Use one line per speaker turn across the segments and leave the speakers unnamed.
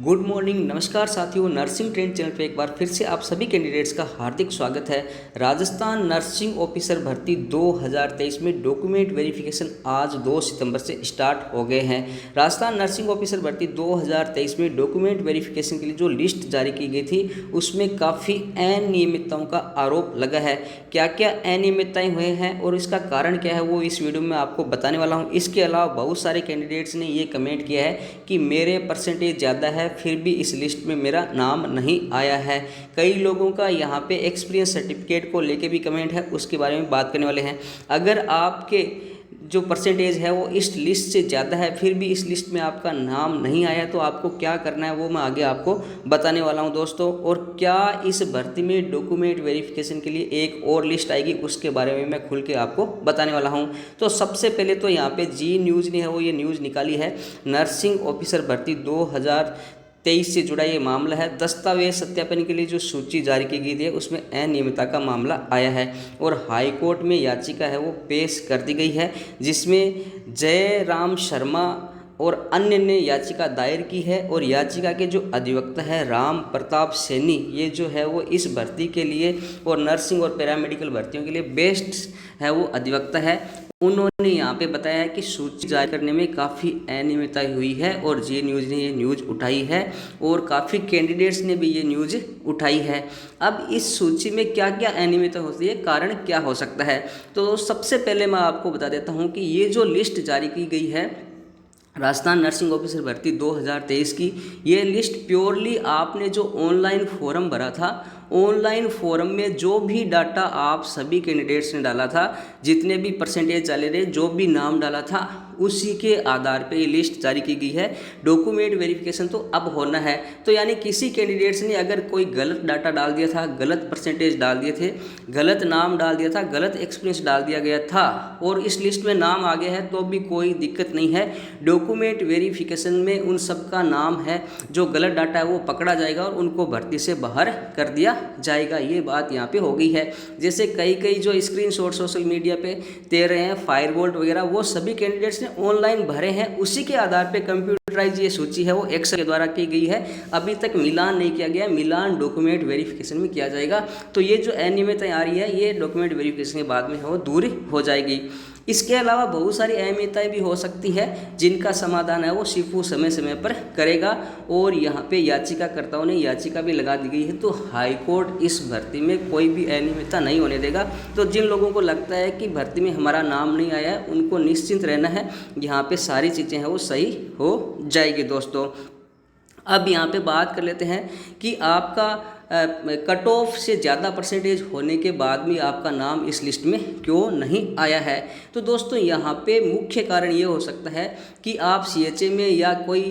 Good morning, नमस्कार साथियों। Nursing trend channel पे एक बार फिर से आप सभी कैंडिडेट्स का हार्दिक स्वागत है। राजस्थान नर्सिंग ऑफिसर भर्ती 2023 में डॉक्यूमेंट वेरिफिकेशन आज 2 सितंबर से स्टार्ट हो गए हैं। राजस्थान नर्सिंग ऑफिसर भर्ती 2023 में डॉक्यूमेंट वेरिफिकेशन के लिए जो लिस्ट जारी की गई थी उसमें काफ़ी अनियमितताओं का आरोप लगा है। क्या क्या अनियमितताएँ हुए हैं और इसका कारण क्या है वो इस वीडियो में आपको बताने वाला हूँ। इसके अलावा बहुत सारे कैंडिडेट्स ने ये कमेंट किया है कि मेरे परसेंटेज ज़्यादा है फिर भी इस लिस्ट में मेरा नाम नहीं आया है। कई लोगों का यहाँ पे एक्सपीरियंस सर्टिफिकेट को लेके भी कमेंट है, उसके बारे में बात करने वाले हैं। अगर आपके जो परसेंटेज है वो इस लिस्ट से ज़्यादा है फिर भी इस लिस्ट में आपका नाम नहीं आया तो आपको क्या करना है वो मैं आगे आपको बताने वाला हूं दोस्तों। और क्या इस भर्ती में डॉक्यूमेंट वेरिफिकेशन के लिए एक और लिस्ट आएगी उसके बारे में मैं खुल के आपको बताने वाला हूं। तो सबसे पहले तो यहाँ पे जी न्यूज़ ने है वो ये न्यूज़ निकाली है। नर्सिंग ऑफिसर भर्ती 2023 से जुड़ा ये मामला है। दस्तावेज सत्यापन के लिए जो सूची जारी की गई है उसमें अनियमितता का मामला आया है और हाई कोर्ट में याचिका है वो पेश कर दी गई है, जिसमें जयराम शर्मा और अन्य ने याचिका दायर की है। और याचिका के जो अधिवक्ता है राम प्रताप सैनी, ये जो है वो इस भर्ती के लिए और नर्सिंग और पैरामेडिकल भर्तियों के लिए बेस्ट है वो अधिवक्ता है। उन्होंने यहाँ पे बताया है कि सूची जारी करने में काफ़ी अनियमितता हुई है और जी न्यूज़ ने ये न्यूज़ उठाई है और काफ़ी कैंडिडेट्स ने भी ये न्यूज़ उठाई है। अब इस सूची में क्या क्या अनियमितता होती है, कारण क्या हो सकता है, तो सबसे पहले मैं आपको बता देता हूँ कि ये जो लिस्ट जारी की गई है राजस्थान नर्सिंग ऑफिसर भर्ती 2023 की, ये लिस्ट प्योरली आपने जो ऑनलाइन फॉर्म भरा था, ऑनलाइन फॉर्म में जो भी डाटा आप सभी कैंडिडेट्स ने डाला था, जितने भी परसेंटेज डाले थे, जो भी नाम डाला था, उसी के आधार पे ये लिस्ट जारी की गई है। डॉक्यूमेंट वेरिफिकेशन तो अब होना है। तो यानी किसी कैंडिडेट्स ने अगर कोई गलत डाटा डाल दिया था, गलत परसेंटेज डाल दिए थे, गलत नाम डाल दिया था, गलत एक्सपीरियंस डाल दिया गया था और इस लिस्ट में नाम आ गया है तो भी कोई दिक्कत नहीं है। डॉक्यूमेंट वेरिफिकेशन में उन सब का नाम है, जो गलत डाटा है वो पकड़ा जाएगा और उनको भर्ती से बाहर कर दिया जाएगा। ये बात यहाँ पे हो गई है। जैसे कई जो स्क्रीनशॉट सोशल मीडिया पे दे रहे हैं फायरवॉल्ट वगैरह, वो सभी कैंडिडेट्स ने ऑनलाइन भरे हैं, उसी के आधार पे कंप्यूटराइज ये सूची है वो एक्सेल के द्वारा की गई है। अभी तक मिलान नहीं किया गया, मिलान डॉक्यूमेंट वेरिफिकेशन में किया जाएगा। तो ये जो अनियमितता आ रही है ये डॉक्यूमेंट वेरिफिकेशन के बाद में वो दूर हो जाएगी। इसके अलावा बहुत सारी अनियमितताएं भी हो सकती है जिनका समाधान है वो शिफू समय समय पर करेगा और यहाँ पे याचिकाकर्ताओं ने याचिका भी लगा दी गई है। तो हाई कोर्ट इस भर्ती में कोई भी अनियमितता नहीं होने देगा। तो जिन लोगों को लगता है कि भर्ती में हमारा नाम नहीं आया है उनको निश्चिंत रहना है, यहाँ पे सारी चीज़ें हैं वो सही हो जाएगी दोस्तों। अब यहाँ पे बात कर लेते हैं कि आपका कट ऑफ से ज़्यादा परसेंटेज होने के बाद भी आपका नाम इस लिस्ट में क्यों नहीं आया है। तो दोस्तों यहाँ पे मुख्य कारण ये हो सकता है कि आप CHA में या कोई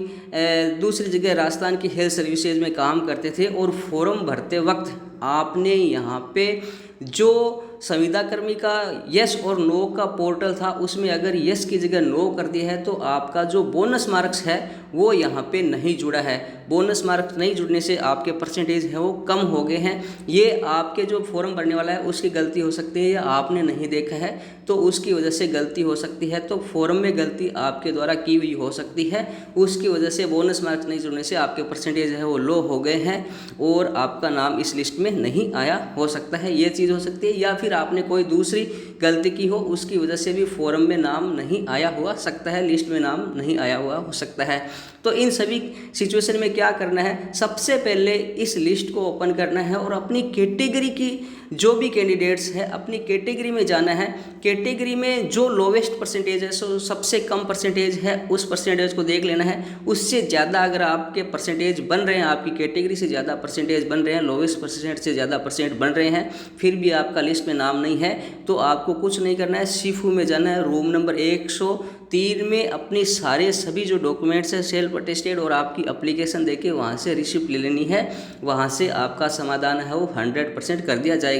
दूसरी जगह राजस्थान की हेल्थ सर्विसेज में काम करते थे और फॉर्म भरते वक्त आपने यहाँ पे जो संविदा कर्मी का यस और नो का पोर्टल था उसमें अगर यस की जगह नो कर दिया है तो आपका जो बोनस मार्क्स है वो यहाँ पे नहीं जुड़ा है। बोनस मार्क्स नहीं जुड़ने से आपके परसेंटेज है वो कम हो गए हैं। ये आपके जो फॉर्म भरने वाला है उसकी गलती हो सकती है या आपने नहीं देखा है तो उसकी वजह से गलती हो सकती है। तो फॉर्म में गलती आपके द्वारा की हुई हो सकती है, उसकी वजह से बोनस मार्क्स नहीं जुड़ने से आपके परसेंटेज है वो लो हो गए हैं और आपका नाम इस लिस्ट में नहीं आया हो सकता है। ये चीज़ हो सकती है या फिर आपने कोई दूसरी गलती की हो उसकी वजह से भी फॉर्म में नाम नहीं आया हुआ सकता है, लिस्ट में नाम नहीं आया हुआ हो सकता है। तो इन सभी सिचुएशन में क्या करना है, सबसे पहले इस लिस्ट को ओपन करना है और अपनी कैटेगरी की जो भी कैंडिडेट्स है अपनी कैटेगरी में जाना है। कैटेगरी में जो लोवेस्ट परसेंटेज है, सो सबसे कम परसेंटेज है, उस परसेंटेज को देख लेना है। उससे ज़्यादा अगर आपके परसेंटेज बन रहे हैं, आपकी कैटेगरी से ज़्यादा परसेंटेज बन रहे हैं, लोवेस्ट परसेंट से ज़्यादा परसेंट बन रहे हैं, फिर भी आपका लिस्ट में नाम नहीं है तो आपको कुछ नहीं करना है, शिफू में जाना है। रूम नंबर 103 में अपनी सारे सभी जो डॉक्यूमेंट्स है सेल्फ अटेस्टेड और आपकी एप्लीकेशन देके वहाँ से रिसिप्ट ले लेनी है। वहाँ से आपका समाधान है वो 100% कर दिया जाएगा।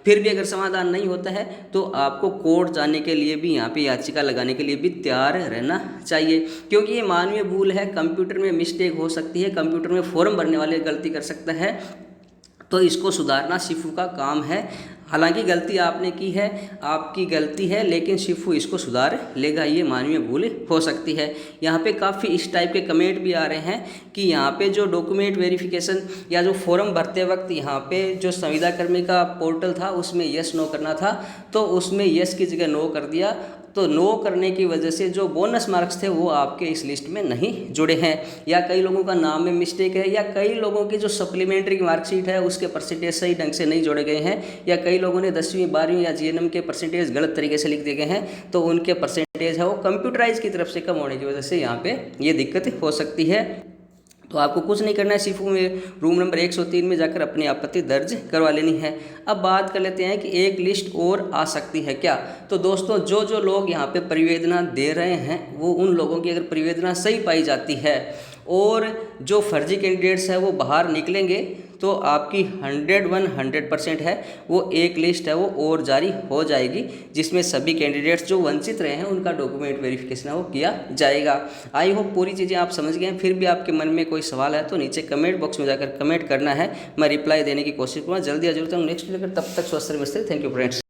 फिर भी अगर समाधान नहीं होता है तो आपको कोर्ट जाने के लिए भी यहाँ पे याचिका लगाने के लिए भी तैयार रहना चाहिए, क्योंकि ये मानवीय भूल है, कंप्यूटर में मिस्टेक हो सकती है, कंप्यूटर में फॉर्म भरने वाले गलती कर सकता है। तो इसको सुधारना शिफू का काम है। हालांकि गलती आपने की है, आपकी गलती है, लेकिन शिफू इसको सुधार लेगा, ये मानवीय भूल हो सकती है। यहाँ पे काफ़ी इस टाइप के कमेंट भी आ रहे हैं कि यहाँ पे जो डॉक्यूमेंट वेरिफिकेशन या जो फॉर्म भरते वक्त यहाँ पे जो संविदा कर्मी का पोर्टल था उसमें यस नो करना था, तो उसमें यस की जगह नो कर दिया, तो नो करने की वजह से जो बोनस मार्क्स थे वो आपके इस लिस्ट में नहीं जुड़े हैं। या कई लोगों का नाम में मिस्टेक है, या कई लोगों की जो सप्लीमेंट्री मार्कशीट है उसके परसेंटेज सही ढंग से नहीं जोड़े गए हैं, या कई लोगों ने 10वीं 12वीं या जीएनएम के परसेंटेज गलत तरीके से लिख दिए गए हैं, तो उनके परसेंटेज है वो कंप्यूटराइज की तरफ से कम होने की वजह से यहाँ पे ये दिक्कत हो सकती है। तो आपको कुछ नहीं करना है, शिफू में रूम नंबर 103 में जाकर अपनी आपत्ति दर्ज करवा लेनी है। अब बात कर लेते हैं कि एक लिस्ट और आ सकती है क्या। तो दोस्तों जो जो लोग यहाँ पे परिवेदना दे रहे हैं वो उन लोगों की अगर परिवेदना सही पाई जाती है और जो फर्जी कैंडिडेट्स हैं वो बाहर निकलेंगे, तो आपकी 100% है वो एक लिस्ट है वो और जारी हो जाएगी, जिसमें सभी कैंडिडेट्स जो वंचित रहे हैं उनका डॉक्यूमेंट वेरिफिकेशन है वो किया जाएगा। आई होप पूरी चीज़ें आप समझ गए हैं। फिर भी आपके मन में कोई सवाल है तो नीचे कमेंट बॉक्स में जाकर कमेंट करना है, मैं रिप्लाई देने की कोशिश करूँगा। जल्दी जरूरत है नेक्स्ट लेकर, तब तक स्वस्थ रहिए। Thank you friends.